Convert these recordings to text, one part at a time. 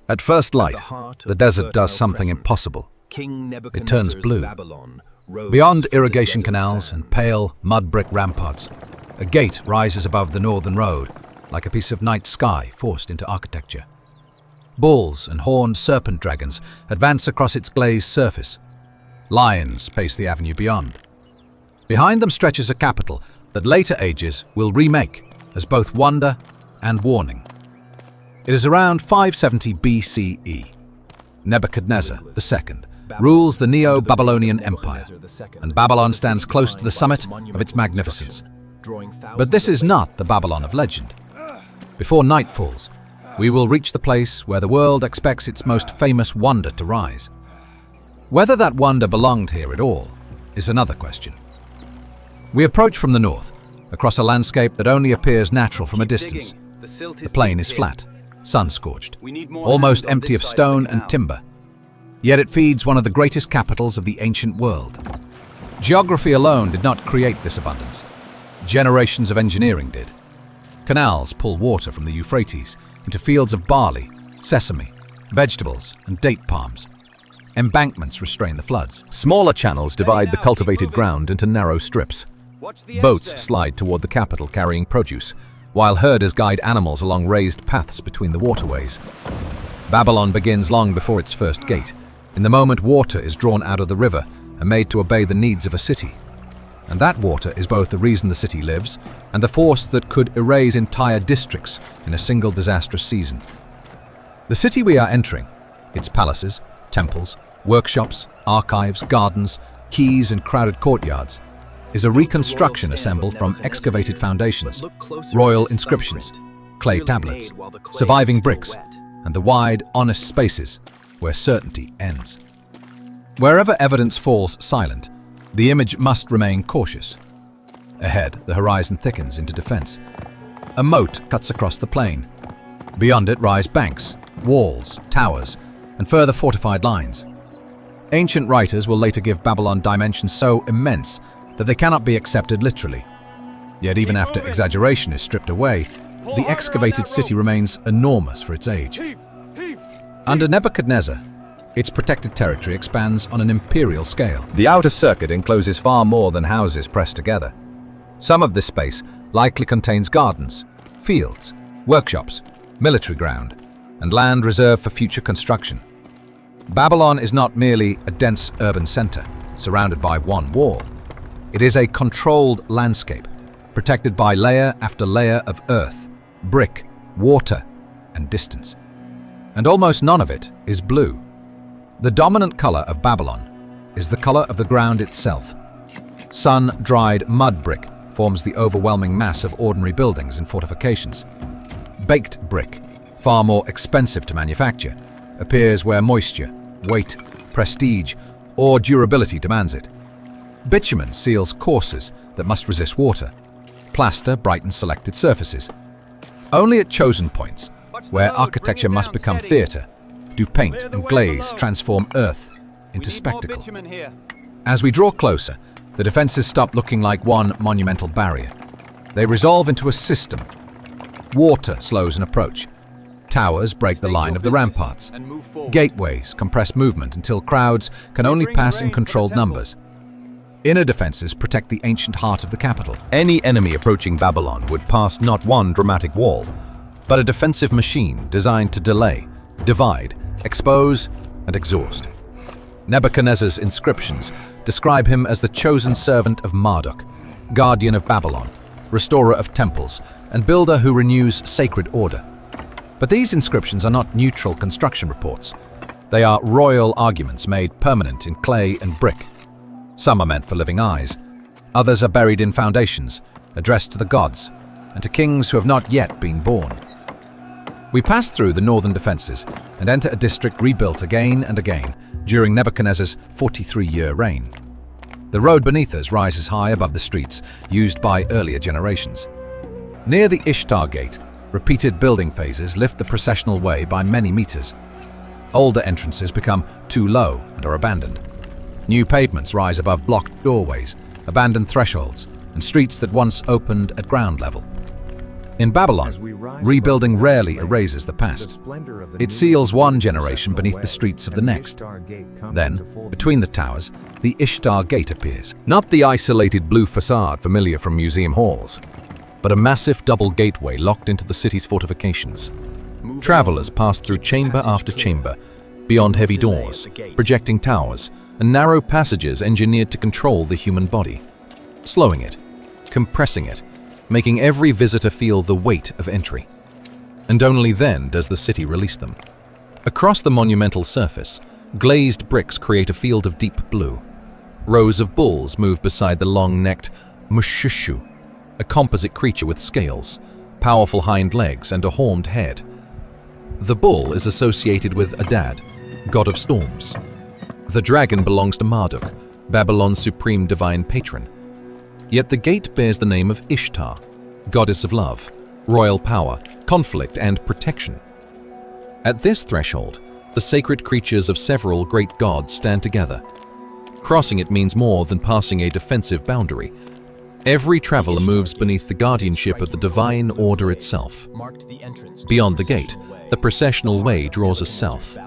At first light, the desert does something impossible. It turns blue. Beyond irrigation canals and pale mud brick ramparts, a gate rises above the northern road, like a piece of night sky forced into architecture. Bulls and horned serpent dragons advance across its glazed surface. Lions pace the avenue beyond. Behind them stretches a capital that later ages will remake as both wonder and warning. It is around 570 BCE. Nebuchadnezzar II rules the Neo-Babylonian Empire, and Babylon stands close to the summit of its magnificence. But this is not the Babylon of legend. Before night falls, we will reach the place where the world expects its most famous wonder to rise. Whether that wonder belonged here at all is another question. We approach from the north, across a landscape that only appears natural from a distance. The plain is flat, sun-scorched, almost empty of stone and timber. Yet it feeds one of the greatest capitals of the ancient world. Geography alone did not create this abundance. Generations of engineering did. Canals pull water from the Euphrates into fields of barley, sesame, vegetables, and date palms. Embankments restrain the floods. Smaller channels divide the cultivated ground into narrow strips. Boats slide toward the capital carrying produce, while herders guide animals along raised paths between the waterways. Babylon begins long before its first gate, in the moment water is drawn out of the river and made to obey the needs of a city. And that water is both the reason the city lives and the force that could erase entire districts in a single disastrous season. The city we are entering, its palaces, temples, workshops, archives, gardens, quays and crowded courtyards, is a reconstruction assembled from excavated foundations, royal inscriptions, clay tablets, surviving bricks, and the wide, honest spaces where certainty ends. Wherever evidence falls silent, the image must remain cautious. Ahead, the horizon thickens into defense. A moat cuts across the plain. Beyond it rise banks, walls, towers, and further fortified lines. Ancient writers will later give Babylon dimensions so immense that they cannot be accepted literally. Yet even after exaggeration is stripped away, the excavated city remains enormous for its age. Under Nebuchadnezzar, its protected territory expands on an imperial scale. The outer circuit encloses far more than houses pressed together. Some of this space likely contains gardens, fields, workshops, military ground, and land reserved for future construction. Babylon is not merely a dense urban center surrounded by one wall. It is a controlled landscape, protected by layer after layer of earth, brick, water, and distance. And almost none of it is blue. The dominant color of Babylon is the color of the ground itself. Sun-dried mud brick forms the overwhelming mass of ordinary buildings and fortifications. Baked brick, far more expensive to manufacture, appears where moisture, weight, prestige, or durability demands it. Bitumen seals courses that must resist water. Plaster brightens selected surfaces. Only at chosen points, where architecture must become theatre, do paint and glaze transform earth into spectacle. As we draw closer, the defenses stop looking like one monumental barrier. They resolve into a system. Water slows an approach. Towers break the line of the ramparts. Gateways compress movement until crowds can only pass in controlled numbers. Inner defenses protect the ancient heart of the capital. Any enemy approaching Babylon would pass not one dramatic wall, but a defensive machine designed to delay, divide, expose, and exhaust. Nebuchadnezzar's inscriptions describe him as the chosen servant of Marduk, guardian of Babylon, restorer of temples, and builder who renews sacred order. But these inscriptions are not neutral construction reports. They are royal arguments made permanent in clay and brick. Some are meant for living eyes. Others are buried in foundations, addressed to the gods, and to kings who have not yet been born. We pass through the northern defenses and enter a district rebuilt again and again during Nebuchadnezzar's 43-year reign. The road beneath us rises high above the streets used by earlier generations. Near the Ishtar Gate, repeated building phases lift the Processional Way by many meters. Older entrances become too low and are abandoned. New pavements rise above blocked doorways, abandoned thresholds, and streets that once opened at ground level. In Babylon, rebuilding rarely erases the past. It seals one generation beneath the streets of the next. Then, between the towers, the Ishtar Gate appears. Not the isolated blue facade familiar from museum halls, but a massive double gateway locked into the city's fortifications. Travelers pass through chamber after chamber, beyond heavy doors, projecting towers, and narrow passages engineered to control the human body, slowing it, compressing it, making every visitor feel the weight of entry. And only then does the city release them. Across the monumental surface, glazed bricks create a field of deep blue. Rows of bulls move beside the long-necked Mushushu, a composite creature with scales, powerful hind legs, and a horned head. The bull is associated with Adad, god of storms. The dragon belongs to Marduk, Babylon's supreme divine patron. Yet the gate bears the name of Ishtar, goddess of love, royal power, conflict, and protection. At this threshold, the sacred creatures of several great gods stand together. Crossing it means more than passing a defensive boundary. Every traveler moves beneath the guardianship of the divine order itself. Beyond the gate, the Processional Way draws us south.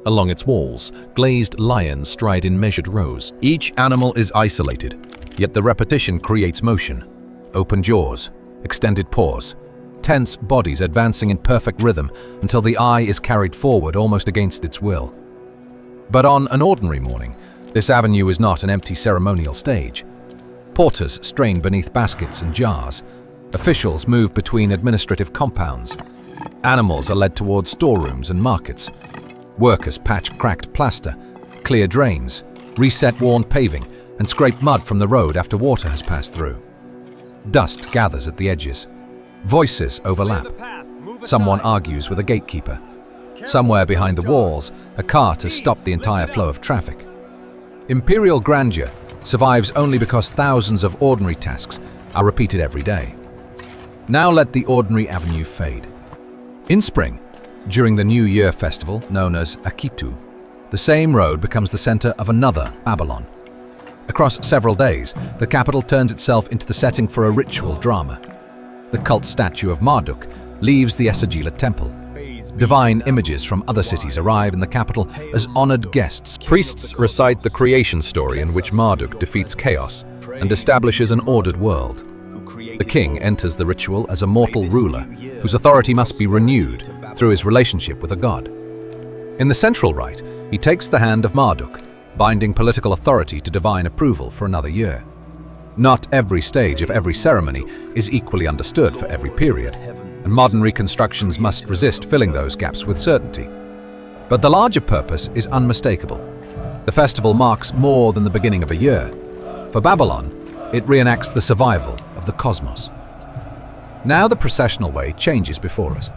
Along its walls, glazed lions stride in measured rows. Each animal is isolated, yet the repetition creates motion. Open jaws, extended paws, tense bodies advancing in perfect rhythm until the eye is carried forward almost against its will. But on an ordinary morning, this avenue is not an empty ceremonial stage. Porters strain beneath baskets and jars. Officials move between administrative compounds. Animals are led towards storerooms and markets. Workers patch cracked plaster, clear drains, reset worn paving, and scrape mud from the road after water has passed through. Dust gathers at the edges. Voices overlap. Someone argues with a gatekeeper. Somewhere behind the walls, a cart has stopped the entire flow of traffic. Imperial grandeur survives only because thousands of ordinary tasks are repeated every day. Now let the ordinary avenue fade. In spring, during the New Year festival known as Akitu, the same road becomes the center of another Babylon. Across several days, the capital turns itself into the setting for a ritual drama. The cult statue of Marduk leaves the Esagila temple. Divine images from other cities arrive in the capital as honored guests. Priests recite the creation story in which Marduk defeats chaos and establishes an ordered world. The king enters the ritual as a mortal ruler whose authority must be renewed through his relationship with a god. In the central rite, he takes the hand of Marduk, binding political authority to divine approval for another year. Not every stage of every ceremony is equally understood for every period, and modern reconstructions must resist filling those gaps with certainty. But the larger purpose is unmistakable. The festival marks more than the beginning of a year. For Babylon, it reenacts the survival of the cosmos. Now the processional way changes before us.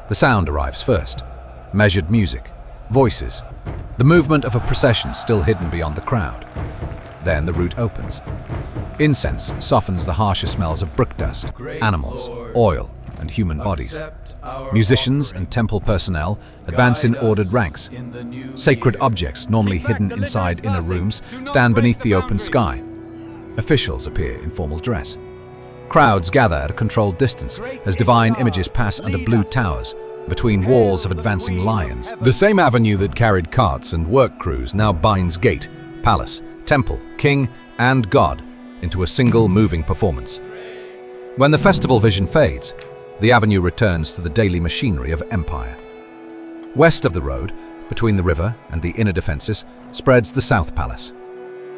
The sound arrives first. Measured music, voices, the movement of a procession still hidden beyond the crowd. Then the route opens. Incense softens the harsher smells of brick dust, animals, oil, and human bodies. Musicians and temple personnel advance in ordered ranks. Sacred objects, normally hidden inside inner rooms, stand beneath the open sky. Officials appear in formal dress. Crowds gather at a controlled distance as divine images pass under blue towers, between walls of advancing lions. The same avenue that carried carts and work crews now binds gate, palace, temple, king, and god into a single moving performance. When the festival vision fades, the avenue returns to the daily machinery of empire. West of the road, between the river and the inner defenses, spreads the South Palace.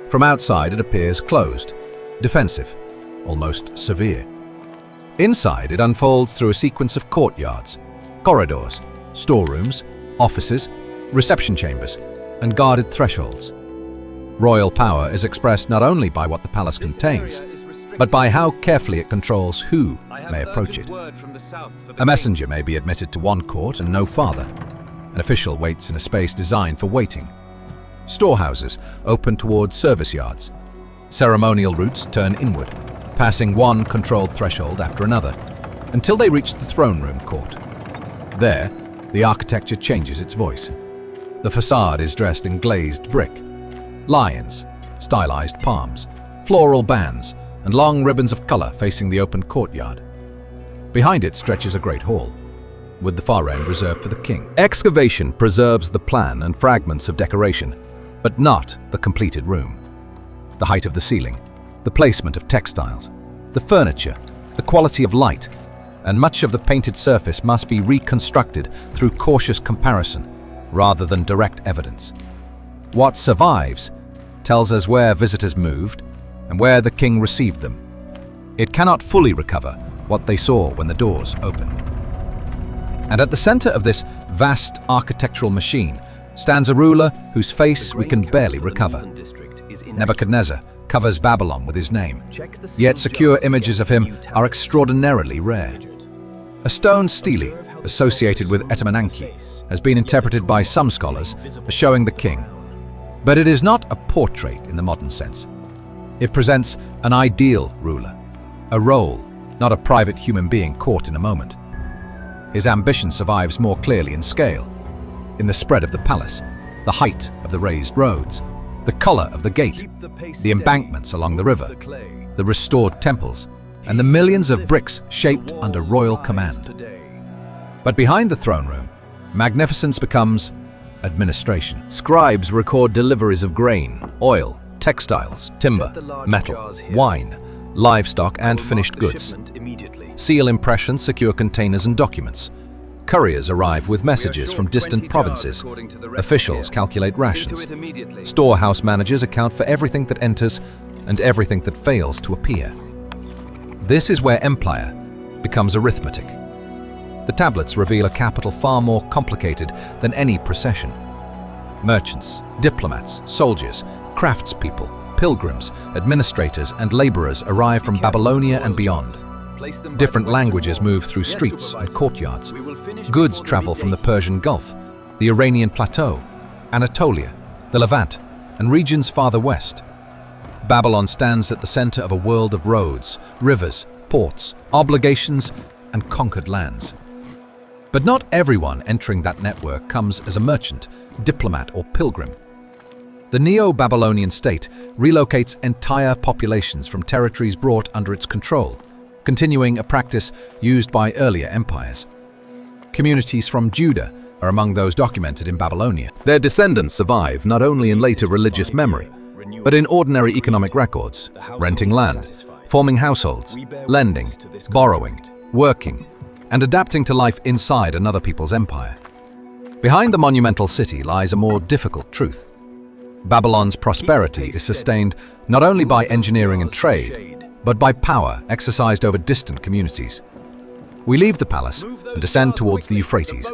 From outside it appears closed, defensive, almost severe. Inside it unfolds through a sequence of courtyards, corridors, storerooms, offices, reception chambers, and guarded thresholds. Royal power is expressed not only by what the palace contains, but by how carefully it controls who may approach it. A messenger may be admitted to one court and no farther. An official waits in a space designed for waiting. Storehouses open towards service yards. Ceremonial routes turn inward, passing one controlled threshold after another, until they reach the throne room court. There, the architecture changes its voice. The facade is dressed in glazed brick. Lions, stylized palms, floral bands, and long ribbons of color facing the open courtyard. Behind it stretches a great hall, with the far end reserved for the king. Excavation preserves the plan and fragments of decoration, but not the completed room. The height of the ceiling, the placement of textiles, the furniture, the quality of light, and much of the painted surface must be reconstructed through cautious comparison rather than direct evidence. What survives tells us where visitors moved and where the king received them. It cannot fully recover what they saw when the doors opened. And at the center of this vast architectural machine stands a ruler whose face we can barely recover. Nebuchadnezzar covers Babylon with his name, yet secure images of him are extraordinarily rare. A stone stele associated with Etemenanki has been interpreted by some scholars as showing the king, but it is not a portrait in the modern sense. It presents an ideal ruler, a role, not a private human being caught in a moment. His ambition survives more clearly in scale, in the spread of the palace, the height of the raised roads, the color of the gate, the embankments along the river, the restored temples, and the millions of bricks shaped under royal command. But behind the throne room, magnificence becomes administration. Scribes record deliveries of grain, oil, textiles, timber, metal, wine, livestock, and finished goods. Seal impressions secure containers and documents. Couriers arrive with messages from distant provinces. Officials calculate rations. Storehouse managers account for everything that enters and everything that fails to appear. This is where empire becomes arithmetic. The tablets reveal a capital far more complicated than any procession. Merchants, diplomats, soldiers, craftspeople, pilgrims, administrators, and laborers arrive from Babylonia and beyond. Different languages move through streets and courtyards. Goods travel from the Persian Gulf, the Iranian Plateau, Anatolia, the Levant, and regions farther west. Babylon stands at the center of a world of roads, rivers, ports, obligations, and conquered lands. But not everyone entering that network comes as a merchant, diplomat, or pilgrim. The Neo-Babylonian state relocates entire populations from territories brought under its control, continuing a practice used by earlier empires. Communities from Judah are among those documented in Babylonia. Their descendants survive not only in later religious memory, but in ordinary economic records, renting land, forming households, lending, borrowing, working, and adapting to life inside another people's empire. Behind the monumental city lies a more difficult truth. Babylon's prosperity is sustained not only by engineering and trade, but by power exercised over distant communities. We leave the palace and descend towards the Euphrates.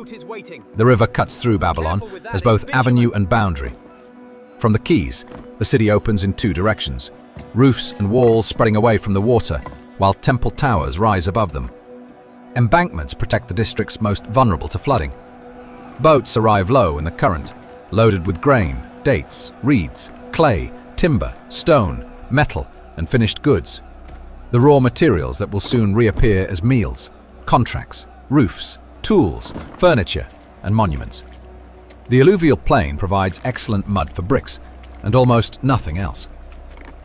The river cuts through Babylon as both avenue and boundary. From the quays, the city opens in two directions, roofs and walls spreading away from the water, while temple towers rise above them. Embankments protect the districts most vulnerable to flooding. Boats arrive low in the current, loaded with grain, dates, reeds, clay, timber, stone, metal, and finished goods. The raw materials that will soon reappear as meals, contracts, roofs, tools, furniture, and monuments. The alluvial plain provides excellent mud for bricks, and almost nothing else.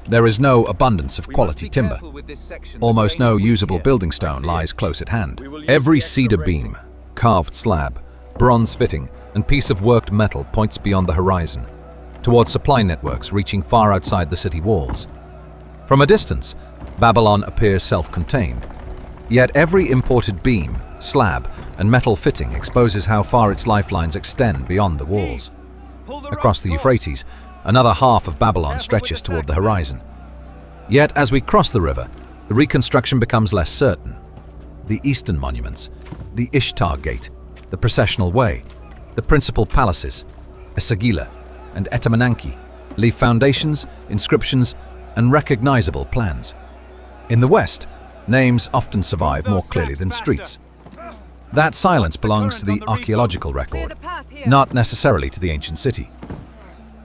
There is no abundance of quality timber. Almost no usable building stone lies close at hand. Every cedar beam, carved slab, bronze fitting, and piece of worked metal points beyond the horizon, towards supply networks reaching far outside the city walls. From a distance, Babylon appears self-contained, yet every imported beam, slab, and metal fitting exposes how far its lifelines extend beyond the walls. Across the Euphrates, another half of Babylon stretches toward the horizon. Yet as we cross the river, the reconstruction becomes less certain. The eastern monuments, the Ishtar Gate, the Processional Way, the principal palaces, Esagila and Etemenanki, leave foundations, inscriptions, and recognizable plans. In the west, names often survive more clearly than streets. That silence belongs to the archaeological record, not necessarily to the ancient city.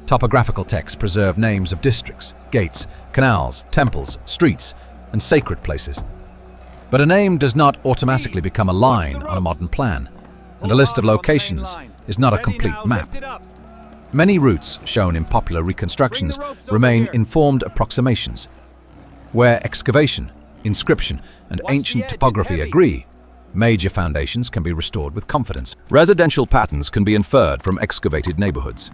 Topographical texts preserve names of districts, gates, canals, temples, streets, and sacred places. But a name does not automatically become a line on a modern plan, and a list of locations is not a complete map. Many routes shown in popular reconstructions remain informed approximations. Where excavation, inscription, and ancient topography agree, Major foundations can be restored with confidence. Residential patterns can be inferred from excavated neighborhoods.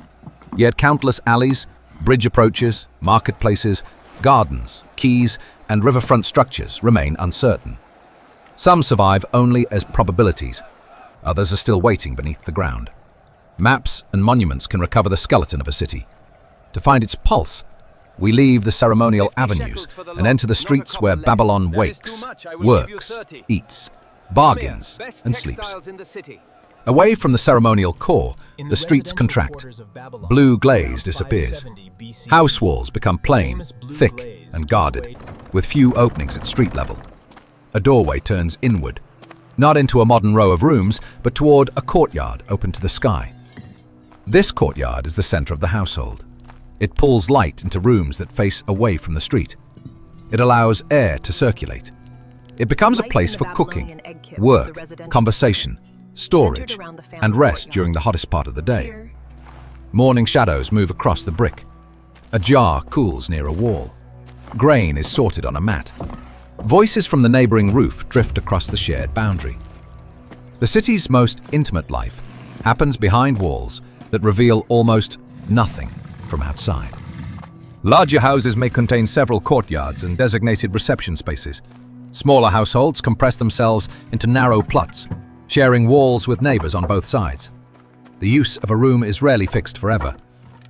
Yet countless alleys, bridge approaches, marketplaces, gardens, quays, and riverfront structures remain uncertain. Some survive only as probabilities. Others are still waiting beneath the ground. Maps and monuments can recover the skeleton of a city. To find its pulse, we leave the ceremonial avenues and enter the streets where Babylon wakes, works, eats, bargains, and sleeps. Away from the ceremonial core, the streets contract. Blue glaze disappears. House walls become plain, thick, and guarded, with few openings at street level. A doorway turns inward, not into a modern row of rooms, but toward a courtyard open to the sky. This courtyard is the center of the household. It pulls light into rooms that face away from the street. It allows air to circulate. It becomes a place for cooking, work, conversation, storage, and rest during the hottest part of the day. Morning shadows move across the brick. A jar cools near a wall. Grain is sorted on a mat. Voices from the neighboring roof drift across the shared boundary. The city's most intimate life happens behind walls that reveal almost nothing from outside. Larger houses may contain several courtyards and designated reception spaces. Smaller households compress themselves into narrow plots, sharing walls with neighbors on both sides. The use of a room is rarely fixed forever.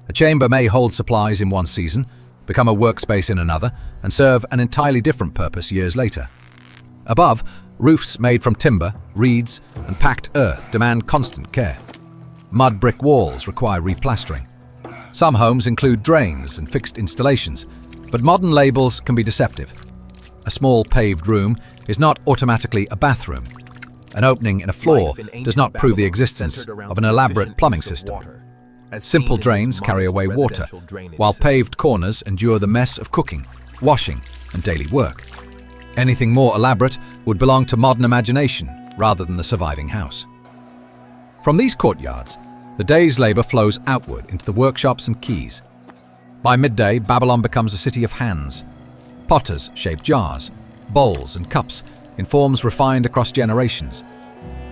A chamber may hold supplies in one season, become a workspace in another, and serve an entirely different purpose years later. Above, roofs made from timber, reeds, and packed earth demand constant care. Mud brick walls require replastering. Some homes include drains and fixed installations, but modern labels can be deceptive. A small paved room is not automatically a bathroom. An opening in a floor does not prove the existence of an elaborate plumbing system. Simple drains carry away water, while paved corners endure the mess of cooking, washing, and daily work. Anything more elaborate would belong to modern imagination rather than the surviving house. From these courtyards, the day's labor flows outward into the workshops and quays. By midday, Babylon becomes a city of hands. Potters shape jars, bowls, and cups in forms refined across generations.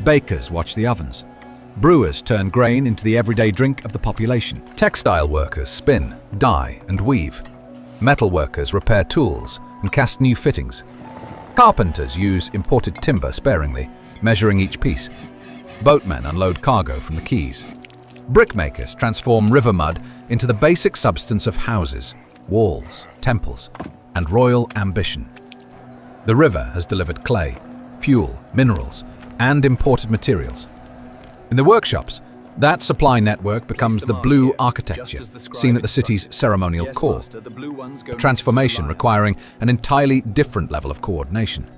Bakers watch the ovens. Brewers turn grain into the everyday drink of the population. Textile workers spin, dye, and weave. Metal workers repair tools and cast new fittings. Carpenters use imported timber sparingly, measuring each piece. Boatmen unload cargo from the quays. Brickmakers transform river mud into the basic substance of houses, walls, temples, and royal ambition. The river has delivered clay, fuel, minerals, and imported materials. In the workshops, that supply network becomes the blue architecture seen at the city's ceremonial core, a transformation requiring an entirely different level of coordination.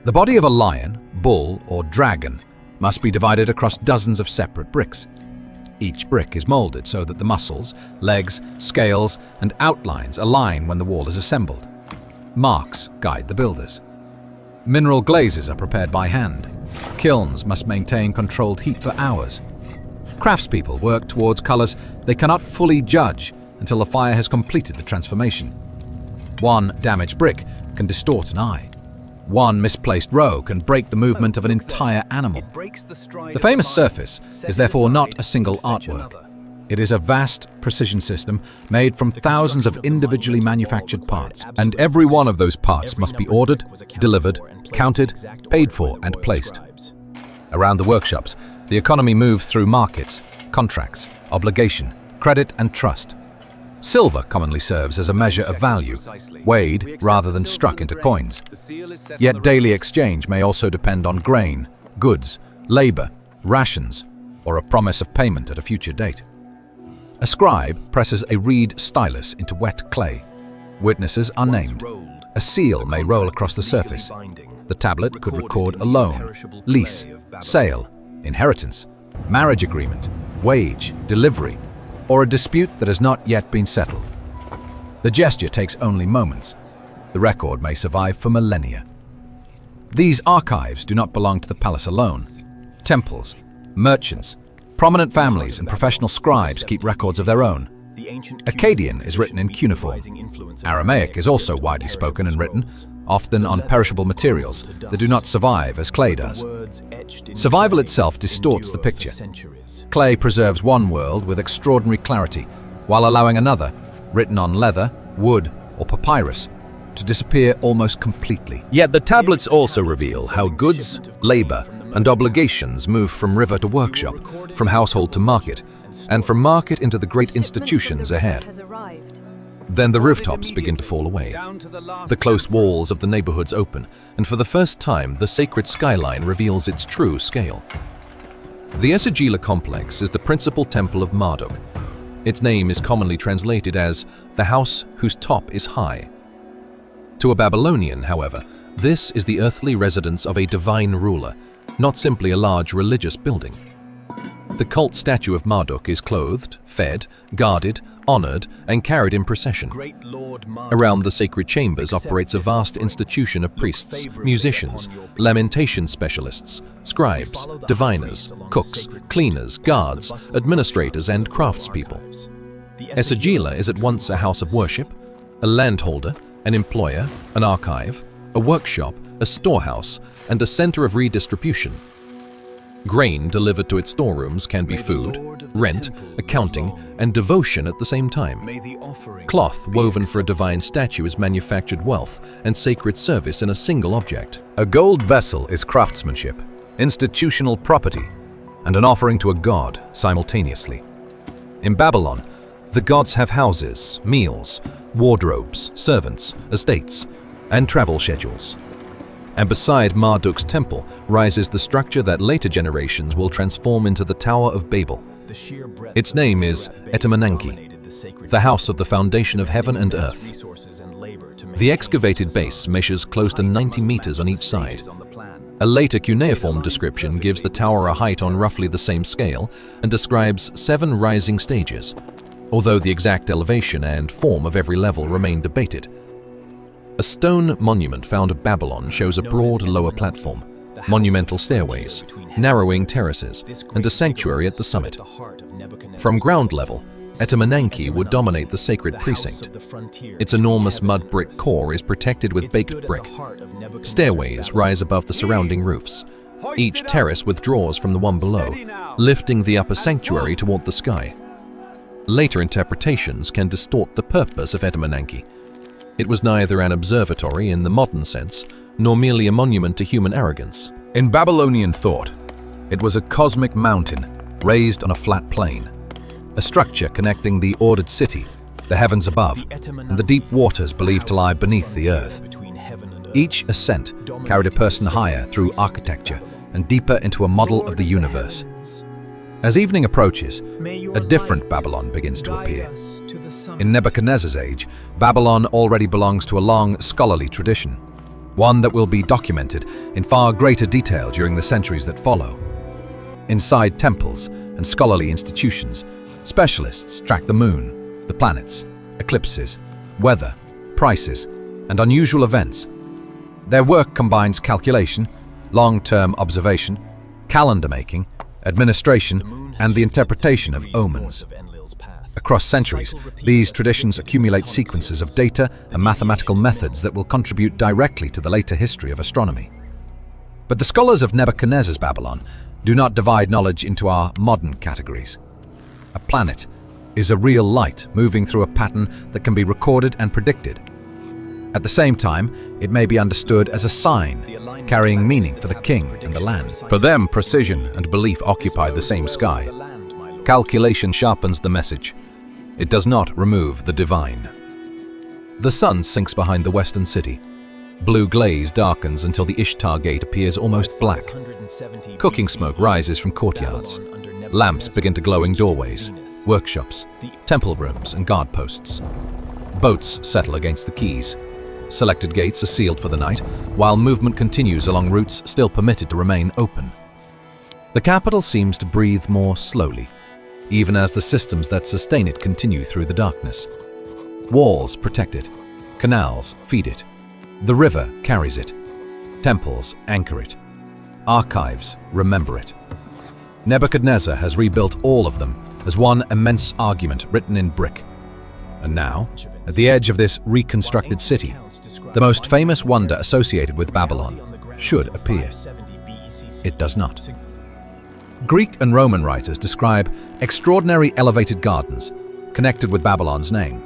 The body of a lion, bull, or dragon must be divided across dozens of separate bricks. Each brick is molded so that the muscles, legs, scales, and outlines align when the wall is assembled. Marks guide the builders. Mineral glazes are prepared by hand. Kilns must maintain controlled heat for hours. Craftspeople work towards colors they cannot fully judge until the fire has completed the transformation. One damaged brick can distort an eye. One misplaced row can break the movement of an entire animal. The famous surface is therefore not a single artwork. It is a vast precision system made from thousands of individually manufactured parts. And every one of those parts must be ordered, delivered, counted, paid for, and placed. Around the workshops, the economy moves through markets, contracts, obligation, credit, and trust. Silver commonly serves as a measure of value, weighed rather than struck into coins. Yet daily exchange may also depend on grain, goods, labor, rations, or a promise of payment at a future date. A scribe presses a reed stylus into wet clay. Witnesses are named. A seal may roll across the surface. The tablet could record a loan, lease, sale, inheritance, marriage agreement, wage, delivery, or a dispute that has not yet been settled. The gesture takes only moments. The record may survive for millennia. These archives do not belong to the palace alone. Temples, merchants, prominent families, and professional scribes keep records of their own. Akkadian is written in cuneiform. Aramaic is also widely spoken and written, often on perishable materials that do not survive as clay does. Survival itself distorts the picture. Clay preserves one world with extraordinary clarity, while allowing another, written on leather, wood, or papyrus, to disappear almost completely. Yet the tablets also reveal how goods, labor, and obligations move from river to workshop, from household to market, and from market into the great institutions ahead. Then the rooftops begin to fall away. The close walls of the neighborhoods open, and for the first time, the sacred skyline reveals its true scale. The Esagila complex is the principal temple of Marduk. Its name is commonly translated as the house whose top is high. To a Babylonian, however, this is the earthly residence of a divine ruler, not simply a large religious building. The cult statue of Marduk is clothed, fed, guarded, honored, and carried in procession. Around the sacred chambers operates a vast institution of priests, musicians, lamentation specialists, scribes, diviners, cooks, cleaners, guards, administrators, and craftspeople. Esagila is at once a house of worship, a landholder, an employer, an archive, a workshop, a storehouse, and a center of redistribution. Grain delivered to its storerooms can be food, rent, accounting, and devotion at the same time. Cloth woven for a divine statue is manufactured wealth and sacred service in a single object. A gold vessel is craftsmanship, institutional property, and an offering to a god simultaneously. In Babylon, the gods have houses, meals, wardrobes, servants, estates, and travel schedules. And beside Marduk's temple rises the structure that later generations will transform into the Tower of Babel. Its name is Etemenanki, the house of the foundation of heaven and earth. The excavated base measures close to 90 meters on each side. A later cuneiform description gives the tower a height on roughly the same scale and describes 7 rising stages, although the exact elevation and form of every level remain debated. A stone monument found at Babylon shows a broad lower platform, monumental stairways, narrowing terraces, and a sanctuary at the summit. From ground level, Etemenanki would dominate the sacred precinct. Its enormous mud brick core is protected with baked brick. Stairways rise above the surrounding roofs. Each terrace withdraws from the one below, lifting the upper sanctuary toward the sky. Later interpretations can distort the purpose of Etemenanki. It was neither an observatory in the modern sense, nor merely a monument to human arrogance. In Babylonian thought, it was a cosmic mountain raised on a flat plain, a structure connecting the ordered city, the heavens above, and the deep waters believed to lie beneath the earth. Each ascent carried a person higher through architecture and deeper into a model of the universe. As evening approaches, a different Babylon begins to appear. In Nebuchadnezzar's age, Babylon already belongs to a long scholarly tradition, one that will be documented in far greater detail during the centuries that follow. Inside temples and scholarly institutions, specialists track the moon, the planets, eclipses, weather, prices, and unusual events. Their work combines calculation, long-term observation, calendar making, administration, and the interpretation of omens. Across centuries, these traditions accumulate sequences of data and mathematical methods that will contribute directly to the later history of astronomy. But the scholars of Nebuchadnezzar's Babylon do not divide knowledge into our modern categories. A planet is a real light moving through a pattern that can be recorded and predicted. At the same time, it may be understood as a sign, carrying meaning for the king and the land. For them, precision and belief occupy the same sky. Calculation sharpens the message. It does not remove the divine. The sun sinks behind the western city. Blue glaze darkens until the Ishtar Gate appears almost black. Cooking smoke rises from courtyards. Lamps begin to glow in doorways, workshops, temple rooms, and guard posts. Boats settle against the quays. Selected gates are sealed for the night, while movement continues along routes still permitted to remain open. The capital seems to breathe more slowly, even as the systems that sustain it continue through the darkness. Walls protect it, canals feed it, the river carries it, temples anchor it, archives remember it. Nebuchadnezzar has rebuilt all of them as one immense argument written in brick, And now, at the edge of this reconstructed city, the most famous wonder associated with Babylon should appear. It does not. Greek and Roman writers describe extraordinary elevated gardens connected with Babylon's name.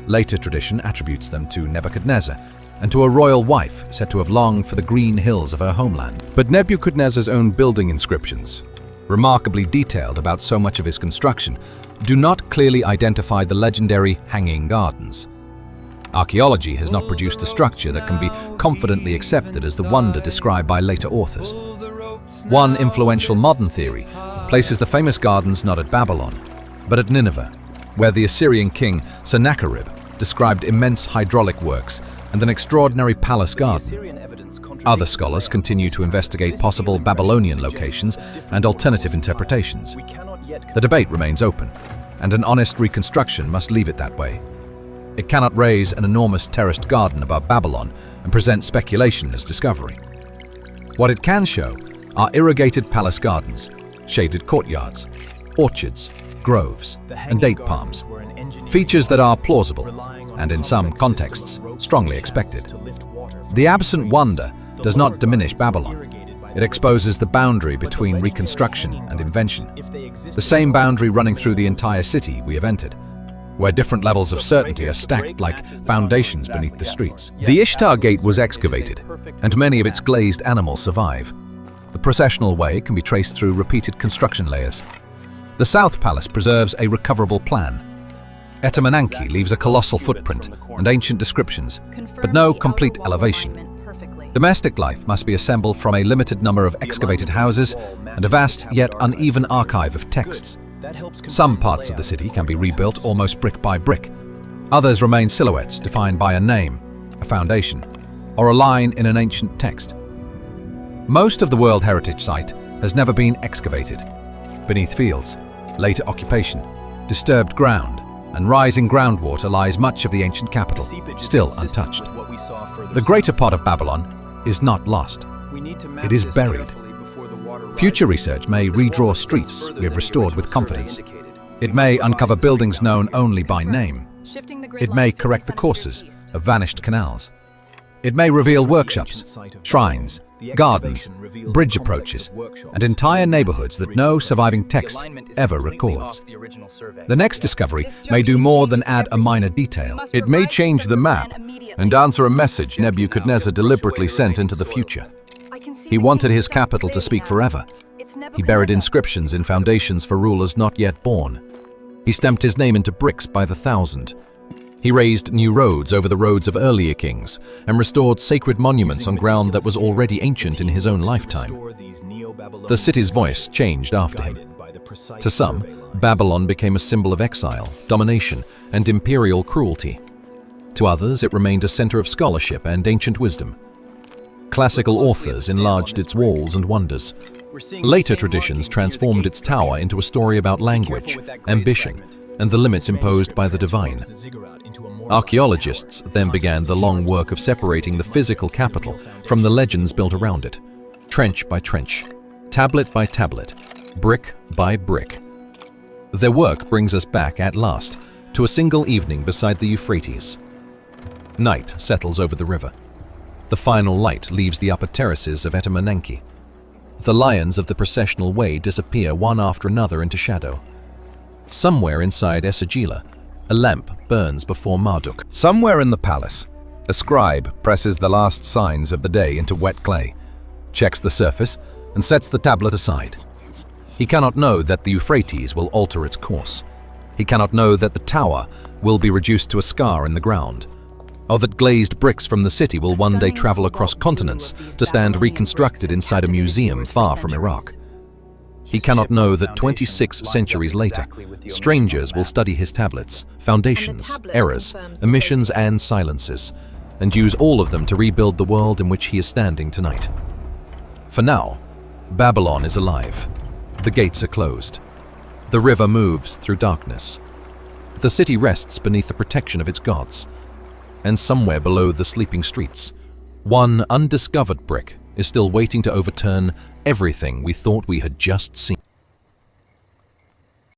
Later tradition attributes them to Nebuchadnezzar and to a royal wife said to have longed for the green hills of her homeland. But Nebuchadnezzar's own building inscriptions, remarkably detailed about so much of his construction, do not clearly identify the legendary Hanging Gardens. Archaeology has not produced a structure that can be confidently accepted as the wonder described by later authors. One influential modern theory places the famous gardens not at Babylon, but at Nineveh, where the Assyrian king Sennacherib described immense hydraulic works and an extraordinary palace garden. Other scholars continue to investigate possible Babylonian locations and alternative interpretations. The debate remains open, and an honest reconstruction must leave it that way. It cannot raise an enormous terraced garden above Babylon and present speculation as discovery. What it can show are irrigated palace gardens, shaded courtyards, orchards, groves, and date palms, features that are plausible and in some contexts strongly expected. The absent wonder does not diminish Babylon. It exposes the boundary between reconstruction and invention, the same boundary running through the entire city we have entered, where different levels of certainty are stacked like foundations beneath the streets. The Ishtar Gate was excavated, and many of its glazed animals survive. The Processional Way can be traced through repeated construction layers. The South Palace preserves a recoverable plan. Etemenanki leaves a colossal footprint and ancient descriptions, but no complete elevation. Domestic life must be assembled from a limited number of excavated houses and a vast yet uneven archive of texts. Some parts of the city can be rebuilt almost brick by brick. Others remain silhouettes defined by a name, a foundation, or a line in an ancient text. Most of the World Heritage Site has never been excavated. Beneath fields, later occupation, disturbed ground, and rising groundwater lies much of the ancient capital, still untouched. The greater part of Babylon is not lost. It is buried. Future research may redraw streets we have restored with confidence. It may uncover buildings known only by name. It may correct the courses of vanished canals. It may reveal workshops, shrines, gardens, bridge approaches, and entire neighborhoods that no surviving text ever records. The next discovery may do more than add a minor detail. It may change the map and answer a message Nebuchadnezzar deliberately sent into the future. He wanted his capital to speak forever. He buried inscriptions in foundations for rulers not yet born. He stamped his name into bricks by the thousand. He raised new roads over the roads of earlier kings and restored sacred monuments on ground that was already ancient in his own lifetime. The city's voice changed after him. To some, Babylon became a symbol of exile, domination, and imperial cruelty. To others, it remained a center of scholarship and ancient wisdom. Classical authors enlarged its walls and wonders. Later traditions transformed its tower into a story about language, ambition, and the limits imposed by the divine. Archaeologists then began the long work of separating the physical capital from the legends built around it, trench by trench, tablet by tablet, brick by brick. Their work brings us back at last to a single evening beside the Euphrates. Night settles over the river. The final light leaves the upper terraces of Etemenanki. The lions of the Processional Way disappear one after another into shadow. Somewhere inside Esagila, a lamp burns before Marduk. Somewhere in the palace, a scribe presses the last signs of the day into wet clay, checks the surface, and sets the tablet aside. He cannot know that the Euphrates will alter its course. He cannot know that the tower will be reduced to a scar in the ground, or that glazed bricks from the city will one day travel across continents to stand reconstructed inside a museum far from Iraq. He cannot know that 26 centuries later, strangers will study his tablets, foundations, errors, omissions, and silences, and use all of them to rebuild the world in which he is standing tonight. For now, Babylon is alive. The gates are closed. The river moves through darkness. The city rests beneath the protection of its gods. And somewhere below the sleeping streets, one undiscovered brick is still waiting to overturn everything we thought we had just seen.